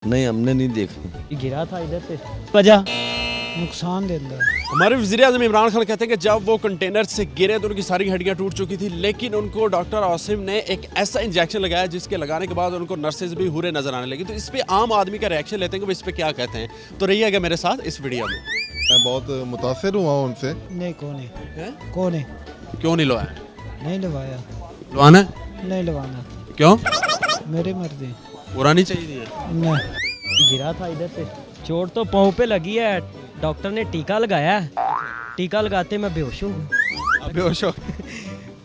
नहीं, हमने नहीं देखी। गिरा था इधर से, वजह नुकसान देता है। हमारे वज़ीर-ए-आज़म इमरान खान कहते हैं कि जब वो कंटेनर से गिरे तो उनकी सारी हड्डियां टूट चुकी थी, लेकिन उनको डॉक्टर आसिम ने एक ऐसा इंजेक्शन लगाया जिसके लगाने के बाद उनको नर्सेज भी हुरे नजर आने लगी। तो इस पे आम आदमी का रिएक्शन लेते हैं कि वो इस पे क्या कहते हैं। तो रहिएगा मेरे साथ इस वीडियो में। मैं बहुत मुतासिर हुआ हूँ उनसे। नहीं कौन है? हैं? कौन है? क्यों नहीं लवाया? नहीं लवाया। लवाना है? नहीं लवाना। क्यों? मेरी मर्जी। पूरा नहीं चाहिए? नहीं। गिरा था इधर से, चोट तो पाँव पे लगी है। डॉक्टर ने टीका लगाया है, टीका लगाते मैं बेहोश हूँ। अब बेहोश हो?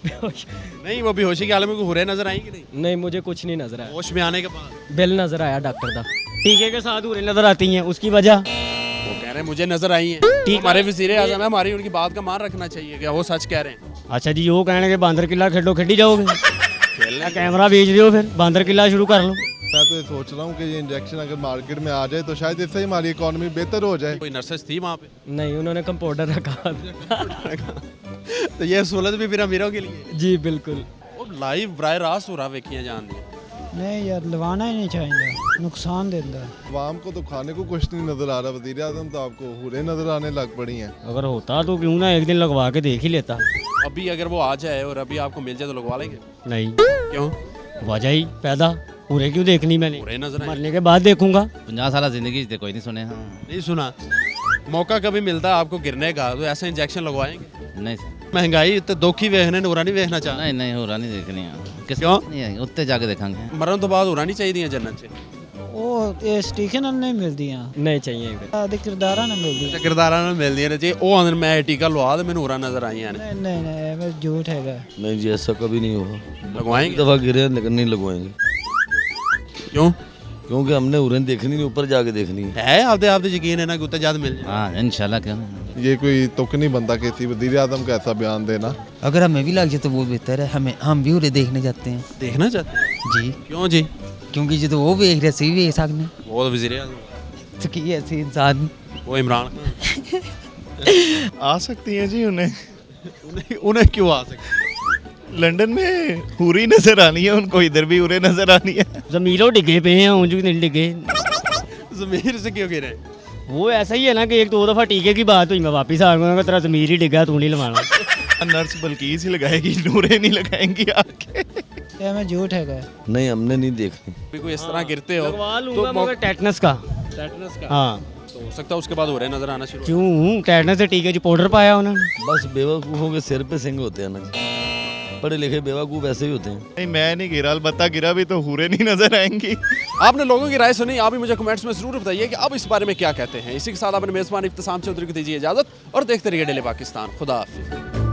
बेहोश नहीं, वो बेहोशी के हाल में हुरे नजर आएंगे नहीं? नहीं, मुझे कुछ नहीं नजर आया। होश में आने के बाद बिल नजर आया डॉक्टर का, टीके के साथ हुरे नजर आती हैं, उसकी वजह वो कह रहे हैं मुझे नजर आई है। हमारे वज़ीर-ए-आज़म है, हमारी उनकी बात का मान रखना चाहिए। क्या वो सच कह रहे हैं? अच्छा जी, वो कहने के बांदर किला खेलो, खेडी जाओगे? खेलना कैमरा भेज दियो, फिर बांदर किला शुरू कर लो। मैं तो ये सोच रहा हूँ कि ये इंजेक्शन अगर मार्केट में आ जाए तो शायद इससे ही हमारी इकोनॉमी बेहतर हो जाए। कोई नर्सेज थी वहाँ पे? नहीं, उन्होंने कंपाउंडर रखा। तो ये सहूलत भी फिर अमीरों के लिए? जी बिल्कुल। वो लाइव बराह रास्त हो रहा वेखियां जान दी। नहीं यार लवाना ही नहीं चाहिए, नुकसान देता है। अवाम को तो खाने को कुछ नहीं नजर आ रहा। वज़ीर आज़म तो आपको हुरे नजर आने लग पड़ी हैं। अगर होता तो क्यों ना एक दिन लगवा के देख ही लेता। अभी अगर वो आ जाए और अभी आपको मिल जाए तो लगवा लेंगे? नहीं, क्यों? वजह ही पैदा, पूरे क्यों देखनी मैंने? पूरे नजर आए? मरने के बाद देखूंगा। 50 साल जिंदगी से कोई नहीं सुने। हाँ नहीं सुना। मौका कभी मिलता है आपको गिरने का तो ऐसा इंजेक्शन लगवाएंगे? नहीं सर। महंगाई तो दुखी वेखने नूरा नहीं वेखना चाहते? नहीं नहीं हो रहा नहीं देखनी है। किस क्यों? नहीं है, उत्ते जाके देखेंगे। मरण तो बाद होना नहीं चाहिए जन्नत से? ਉਹ ਇਹ ਸਟੀਕਨ ਨਹੀਂ ਮਿਲਦੀਆਂ नहीं चाहिए इधर। ਆਦੇ ਕਿਰਦਾਰਾਂ ਨਾਲ ਮਿਲਦੀ। ਕਿਰਦਾਰਾਂ ਨਾਲ ਮਿਲਦੀਆਂ ਨੇ ਜੀ। ਉਹ ਆਂਦੇ ਮੈਂ ਟੀਕਾ ਲਵਾ ਤੇ ਮੈਨੂੰ ਹੋਰਾਂ ਨਜ਼ਰ ਆਈਆਂ ਨੇ। नहीं नहीं नहीं एवं झूठ हैगा। नहीं जी, ऐसा कभी नहीं होगा। एक लगवाएंगे? दफा गिरे हैं, लेकिन नहीं लगवाएंगे, क्यों? क्योंकि हमने उड़न देखनी नहीं, ऊपर जाके देखनी है। है आपदे यकीन है ना कि उत्ते ज्यादा मिल जाए? हाँ इंशाल्लाह। क्यों नहीं? ये कोई तुक नहीं बनता किसी वज़ीर आज़म का ऐसा बयान देना। अगर हमें भी लग जाए तो वो बेहतर है। हम भी उन्हें देखने जाते हैं देखना चाहते हैं? जी, क्यों जी? क्योंकि जो तो वो देख रहे सी भी सकने वो तो वज़ीर-ए-आज़म, तो की ऐसे इंसान वो इमरान खान। आ सकती हैं जी उन्हें क्यों आ सकते? लंदन में हुरी नजर आनी है उनको, इधर भी हुरे नजर आनी है। जमीरों डिगे पे हैं, ऊँच नहीं डिगे। जमीर से क्यों गिरे? वो ऐसा ही है ना कि एक दो दफा टीके की बात हुई, मैं वापिस आ गया, तेरा जमीर ही डिगा, तू नहीं लवाना। नर्स बल्कि ही लगाएगी, नूरे नहीं लगाएंगी आके। एवं झूठ हैगा। नहीं, हमने नहीं देखी। भी कोई इस तरह गिरते हो लगवा तो लूंगा मगर टेटनस का। टेटनस का हाँ, तो हो सकता है उसके बाद हो रहे नजर आना शुरू हो। क्यों? टेटनस से टीके जी पाउडर पाया उन्होंने। बस बेवकूफ़ों के सिर पे सिंग होते हैं ना जी। पढ़े लिखे बेवकूफ़ ऐसे ही होते हैं। नहीं मैं नहीं गिरा, अलबत्ता गिरा भी तो हुरे नहीं नजर आएंगी। आपने लोगों की राय सुनी, आप भी मुझे कमेंट्स में जरूर बताइए कि आप इस बारे में क्या कहते हैं। इसी के साथ अपने मेजबान इफ्तिसाम चौधरी को दीजिए इजाजत और देखते रहिए डेली पाकिस्तान। खुदा हाफिज़।